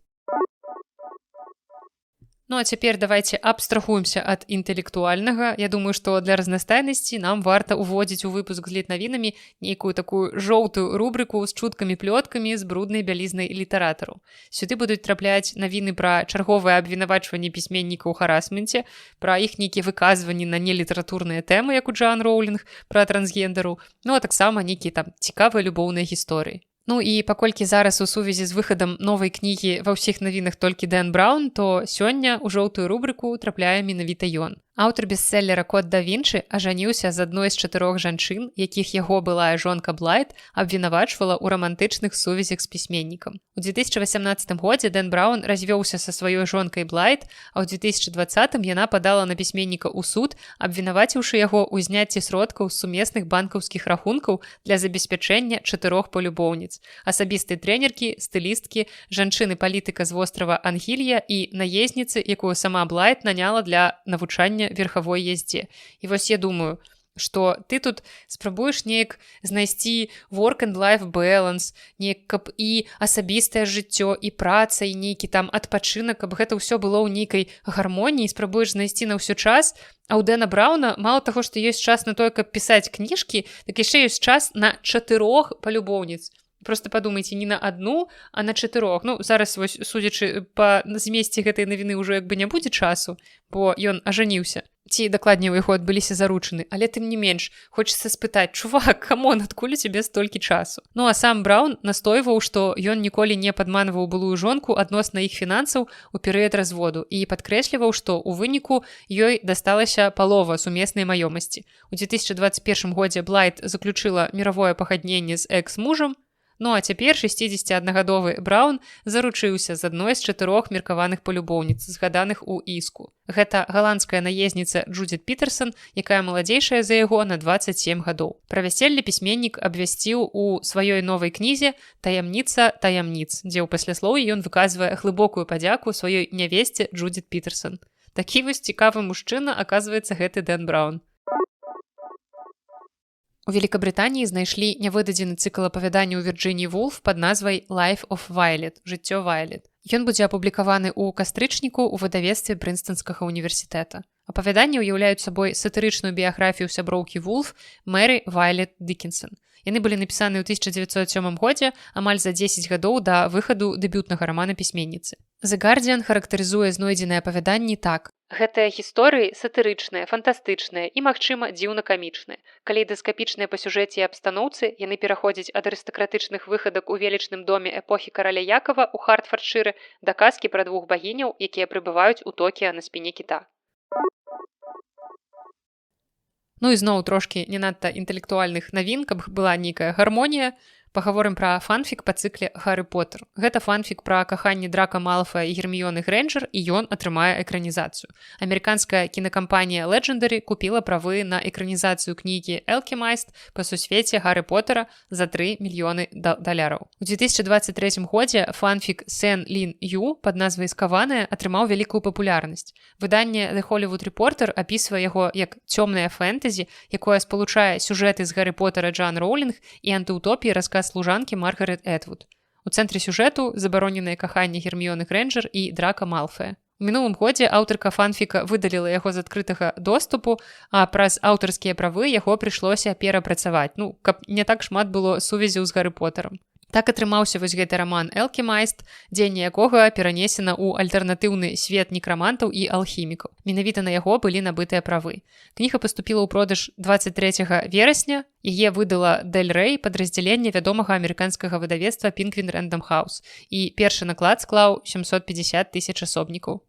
Ну а цяпер давайте абстрагуемся ад інтэлектуальнага. Я думаю, што для разнастайнасці нам варта ўводзіць у выпуск з літнавінамі нейкую такую жоўтую рубрыку з чуткамі-плёткамі з бруднай бялізнай літаратару. Сюды будуць трапляць навіны пра чарговае абвінавачванне пісьменніка ў харасменце, пра іх нейкія выказванні на нелітаратурныя тэмы, як у Джоан Роўлінг, пра трансгендеру, ну а таксама нейкія там цікавыя любоўныя гісторыі. Ну і паколькі зараз у сувязі з выхадам новай кнігі ва ўсіх навінах толькі Дэн Браўн, то сёння ў жоўтую рубрыку трапляе менавіта ён. Аўтар бестселлера «Код да Вінчы» ажаніўся з адной з 4 жанчын, якіх яго былая жонка Блайт абвінавачвала ў рамантычных сувязях з пісьменнікам. У 2018 годзе Дэн Браўн развёўся са сваёй жонкай Блайт, а ў 2020 яна падала на пісьменніка ў суд, абвінаваціўшы яго ў зняцці сродкаў з сумесных банкаўскіх рахункаў для забеспячэння 4 палюбоўніц: асабістай трэнеркі, стылісткі, жанчыны-палітыка з вострава Ангілья і наездніцы, якую сама Блайт наняла для навучання верхавой яздзе. І вось я думаю, што ты тут спрабуеш неяк знайсці work and life balance, неяк каб і асабістае жыццё, і праца, і нейкі там адпачынак, каб гэта ўсё было ў нейкай гармоніі, спрабуеш знайсці на ўсё час. А ў Дэна Браўна мало таго, што ёсць час на тое, каб пісаць кніжкі, так яшчэ ёсць час на 4 палюбоўніц. Просто подумайте, не на одну, а на 4. Ну, зараз, вось, судзячы па змесце гэтай навіны, ўжо як бы не будзе часу, бо ён ажаніўся. Ці, дакладней, у яго адбыліся заручыны. Але тым не менш, хочацца спытаць: чувак, камон, адкуль у цябе столькі часу? Ну, а сам Браўн настойваў, што ён ніколі не падманваў былую жонку адносна іх фінансаў у перыяд разводу і падкрэсліваў, што ў выніку ёй дасталася палова сумеснай маёмасці. У 2021 годзе Блайт заключыла міравое пагадненне з экс-мужам. Ну а цяпер 61-гадовы Браўн заручыўся з адной з 4 меркаваных палюбоўніц, згаданых у іску. Гэта галандская наездніца Джудит Пітерсон, якая маладзейшая за яго на 27 гадоў. Пра вяселле пісьменнік абвясціў у сваёй новай кнізе «Таямніца таямніц», дзе ў пасляслоўі ён выказвае глыбокую падзяку сваёй нявесце Джудит Пітерсон. Такі вось цікавы мужчына, аказваецца, гэты Дэн Браўн. У Великабрытаніі знайшлі нявыдадзены цыкл апавяданняў Вірджыніі Вулф пад назвай «Life of Violet» – «Жыццё Вайлет». Ён будзе апублікаваны ў кастрычніку ў выдавецтве Прынстонскага універсітэта. Апавяданні ўяўляюць сабой сатырычную біяграфію сяброўкі Вулф Мэры Вайлет Дікінсон. Яны былі напісаны ў 1907 годзе, амаль за 10 гадоў да выхаду дэбютнага рамана пісьменніцы. The Guardian характарызуе знойдзеныя апавяданні так: гэтыя гісторыі сатырычныя, фантастычныя і, магчыма, дзіўна-камічныя. Калейдаскапічныя па сюжэце і абстаноўцы, яны пераходзяць ад арыстакратычных выхадак у велічным доме эпохі караля Якава ў Хартфордшыры да казкі пра 2 багіняў, якія прыбываюць у Токіа на спіне кіта. Ну і зноў трошкі не надта інтэлектуальных навін, каб была нейкая гармонія. Пагаворым пра фанфік па цыкле «Гарры Поттер». Гэта фанфік пра каханне Драка Малфая і Герміёны Грэнджер, і ён атрымае экранізацыю. Амерыканская кінакампанія Legendary купіла правы на экранізацыю кнігі «Элкемайст» па сусвеце Гарры Поттера за $3 мільёны. У 2023 годзе фанфік «Сэн Лін Ю» пад назвай «Скаваная» атрымаў вялікую папулярнасць. Выданне The Hollywood Reporter апісвае яго як цёмнае фэнтэзі, якое спалучае сюжэты з Гарры Поттера Джоан Роўлінг і антыутопіі расказ служанкі Маргарет Этвуд. У цэнтры сюжэту забароненае каханне Герміёны Грэнджер і Драка Малфая. У мінулым годзе аўтарка фанфіка выдаліла яго з адкрытага доступу, а праз аўтарскія правы яго прыйшлося перапрацаваць, каб не так шмат было сувязяў з Гарры Поттерам. Так атрымаўся вось гэты раман «Элкемайст», дзеянне якога перанесена ў альтэрнатыўны свет некрамантаў і алхімікаў. Менавіта на яго былі набытыя правы. Кніга паступіла ў продаж 23 верасня. Яе выдала Дель Рэй, падраздзяленне вядомага амерыканскага выдавецтва Penguin Random House, і першы наклад склаў 750 000 асобнікаў.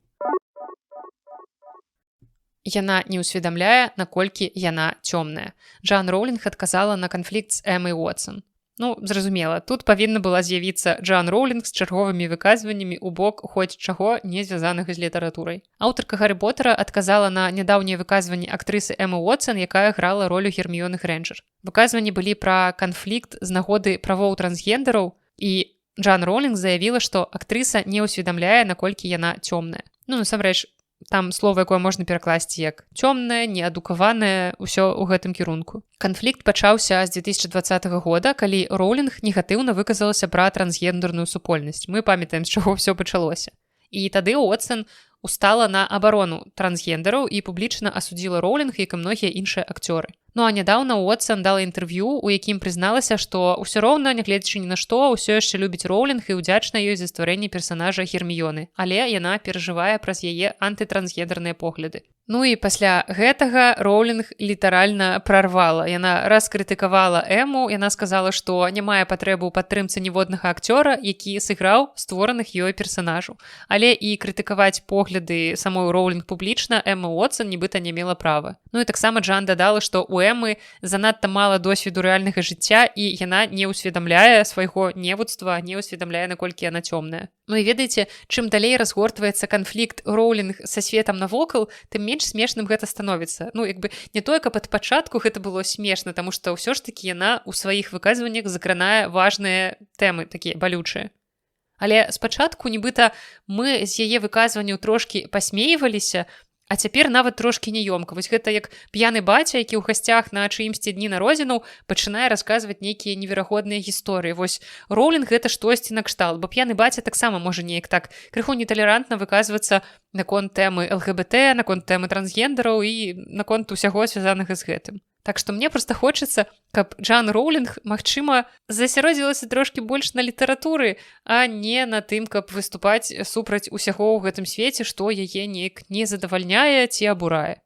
яна не ўсведамляе, наколькі яна цёмная. Джоан Роўлінг адказала на канфлікт з Эмай Уотсон. Ну, зразумела, тут павінна была з'явіцца Джоан Роўлінг з чарговымі выказваннямі ў бок хоць чаго не звязаных з літаратурай. Аўтарка Гаррі Поттера адказала на нядаўнія выказванні актрысы Эмы Уотсон, якая грала ролю Герміёны Грэнджер. Выказванні былі пра канфлікт з нагоды правоў трансгендераў, і Джоан Роўлінг заявіла, што актрыса не ўсведамляе, наколькі яна цёмная. Ну, насамрэч, там слова, якое можна перакласці як цёмнае, неадукаванае, ўсё ў гэтым кірунку. Канфлікт пачаўся з 2020 года, калі Роўлінг негатыўна выказалася пра трансгендерную супольнасць. Мы памятаем, з чаго ўсё пачалося. І тады Уотсон устала на абарону трансгендераў і публічна асудзіла Роўлінг, як і многія іншыя акцёры. Ну а нядаўна Уотсон дала інтэрв'ю, у якім прызналася, што ўсё роўна, нягледзячы ні на што, ўсё яшчэ любіць Роўлінг і ўдзячна ёй за стварэнне персанажа Герміёны, але яна перажывае праз яе антытрансгендерныя погляды. Ну і пасля гэтага Роўлінг літаральна прарвала. Яна раскрытыкавала Эму, яна сказала, што не мае патрэбы ў падтрымцы ніводнага акцёра, які сыграў створаных ёй персанажаў. Але і крытыкаваць погляды самой Роўлінг публічна Эма Уотсон нібыта не мела права. Ну і таксама Джан дадала, што у Эмы занадта мала досведу рэальнага жыцця і яна не ўсведамляе свайго невуцтва, не ўсведамляе, наколькі яна цёмная. Ну і ведаеце, чым далей разгортваецца канфлікт Роўлінг са светам навокал, тым менш смешным гэта становіцца. Ну, як бы не тое, каб ад пачатку гэта было смешна, таму што ўсё ж такі яна ў сваіх выказваннях закранае важныя тэмы, такія балючыя. Але спачатку нібыта мы з яе выказванняў трошкі пасмейваліся, а цяпер нават трошкі няёмка. Вось гэта як п'яны баця, які ў гасцях на чыімсьці дні народзінаў пачынае расказваць нейкія неверагодныя гісторыі. Вось Роўлінг гэта штосьці накшталт, бо п'яны баця таксама можа неяк так крыху неталерантна выказвацца наконт тэмы ЛГБТ, наконт тэмы трансгендераў і наконт усяго звязанага з гэтым. Так што мне проста хочацца, каб Джоан Роўлінг, магчыма, засяродзілася трошкі больш на літаратуры, а не на тым, каб выступаць супраць усяго ў гэтым свеце, што яе неяк не задавальняе ці абурае.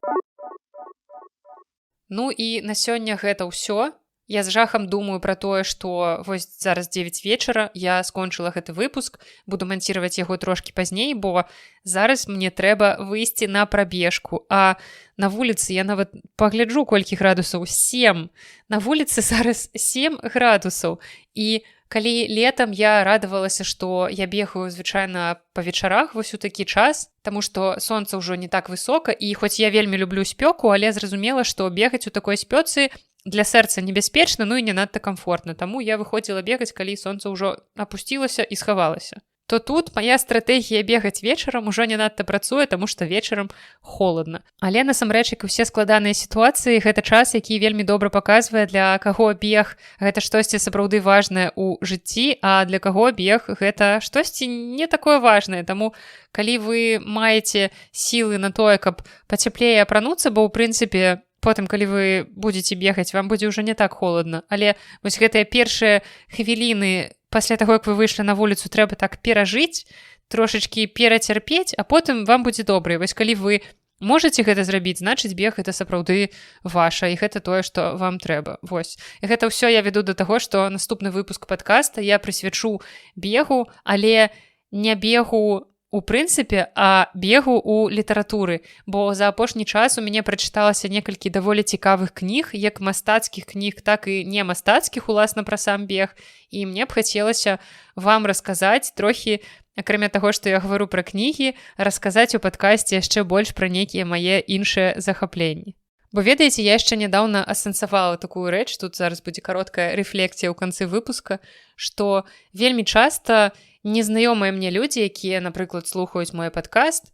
Ну і на сёння гэта ўсё. Я з жахам думаю пра тое, што вось зараз 9 вечара, я скончыла гэты выпуск, буду манціраваць яго трошкі пазней, бо зараз мне трэба выйсці на прабежку, а на вуліцы я нават пагляджу, колькі градусаў, 7. На вуліцы зараз 7 градусаў. І калі летам я радавалася, што я бегаю звычайна па вечарах вось у такі час, таму што сонца ўжо не так высока, і хоць я вельмі люблю спёку, але зразумела, што бегаць у такой спёцы для сэрца небяспечна, ну і не надта комфортна. Таму я выходзіла бегаць, калі сонца ўжо апусцілася і схавалася. То тут моя стратэгія бегаць вечарам ужо не надта працуе, таму што вечарам холодна. Але насамрэч, як і ўсе складаныя сітуацыі, гэта час, які вельмі добра паказвае, для каго бег гэта штосьці сапраўды важнае ў жыцці, а для каго бег гэта штосьці не такое важнае. Таму калі вы маеце сілы на тое, каб пацяплее апрануцца, бо ў прынцыпе потым, калі вы будзеце бегаць, вам будзе ўжо не так холодна. Але вось гэтыя першыя хвіліны пасля таго, як вы выйшлі на вуліцу, трэба так перажыць, трошачкі перацярпець, а потым вам будзе добра. І вось калі вы можаце гэта зрабіць, значыць бег гэта сапраўды ваша, і гэта тое, што вам трэба. Вось. І гэта ўсё я веду да таго, што наступны выпуск падкаста я прысвячу бегу, але не бегу у прынцыпе, а бегу ў літаратуры, бо за апошні час у мяне прачыталася некалькі даволі цікавых кніг, як мастацкіх кніг, так і не мастацкіх, уласна, пра сам бег, і мне б хацелася вам расказаць трохі, акрамя таго, што я гавару пра кнігі, расказаць у падкасці яшчэ больш пра нейкія мае іншыя захапленні. Бо ведаеце, я яшчэ нядаўна асэнсавала такую рэч, тут зараз будзе кароткая рэфлексія ў канцы выпуска, што вельмі часта незнаёмыя мне людзі, якія, напрыклад, слухаюць мой падкаст,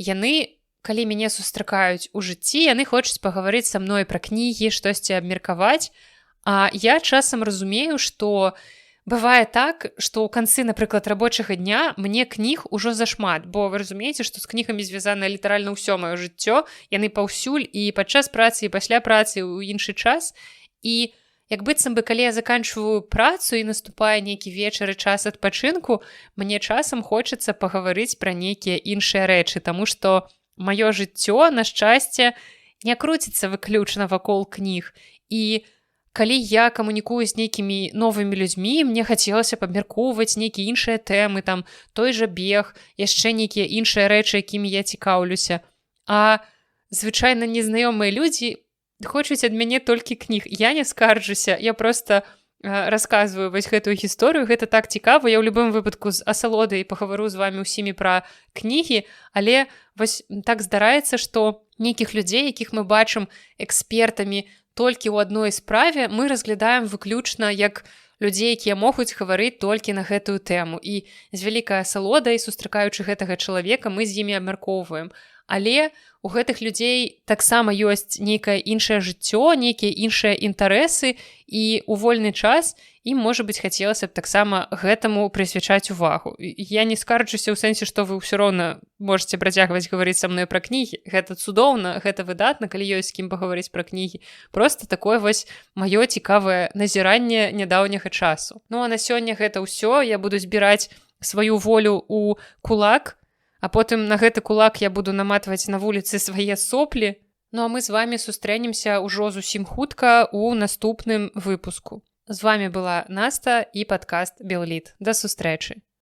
яны, калі мяне сустракаюць у жыцці, яны хочуць пагаварыць са мной пра кнігі, штосьці абмеркаваць, а я часам разумею, што бывае так, што ў канцы, напрыклад, рабочага дня мне кніг ужо зашмат, бо вы разумееце, што з кнігамі звязана літаральна ўсё маё жыццё, яны паўсюль і падчас працы, і пасля працы, ў іншы час, і як быццам бы, калі я заканчваю працу і наступае нейкі вечар і час адпачынку, мне часам хочацца пагаварыць пра нейкія іншыя рэчы, таму што маё жыццё, на шчасце, не круціцца выключна вакол кніг. І калі я камунікую з нейкімі новымі людзьмі, мне хацелася пабмяркоўваць нейкія іншыя тэмы, там той жа бег, яшчэ нейкія іншыя рэчы, якімі я цікаўлюся. А звычайна незнаёмыя людзі хочуць ад мяне толькі кніг. Я не скарджуся, я просто расказваю вось гэтую гісторыю, гэта так цікава, я ў любым выпадку з асалодай пагавару з вами ўсімі пра кнігі, але вось так здараецца, што нейкіх людзей, якіх мы бачым экспертамі толькі ў адной справе, мы разглядаем выключна як людзей, якія могуць гаварыць толькі на гэтую тэму. І з вялікай асалодай, сустракаючы гэтага чалавека, мы з імі абмяркоўваем. Але у гэтых людзей таксама ёсць нейкае іншае жыццё, нейкія іншыя інтарэсы, і ў вольны час ім, можа быць, хацелася б таксама гэтаму прысвячаць увагу. Я не скарджуся ў сэнсе, што вы ўсё роўна можете працягваць гаварыць са мной пра кнігі. Гэта цудоўна, гэта выдатна, калі ёсць з кім пагаварыць пра кнігі. Просто такое вось маё цікавае назіранне нядаўняга часу. Ну а на сёння гэта ўсё. Я буду збіраць сваю волю ў кулак, а потым на гэты кулак я буду наматваць на вуліцы свае соплі. Ну а мы з вами сустрэнемся ўжо зусім хутка ў наступным выпуску. З вами была Наста і падкаст Белліт. Да сустрэчы.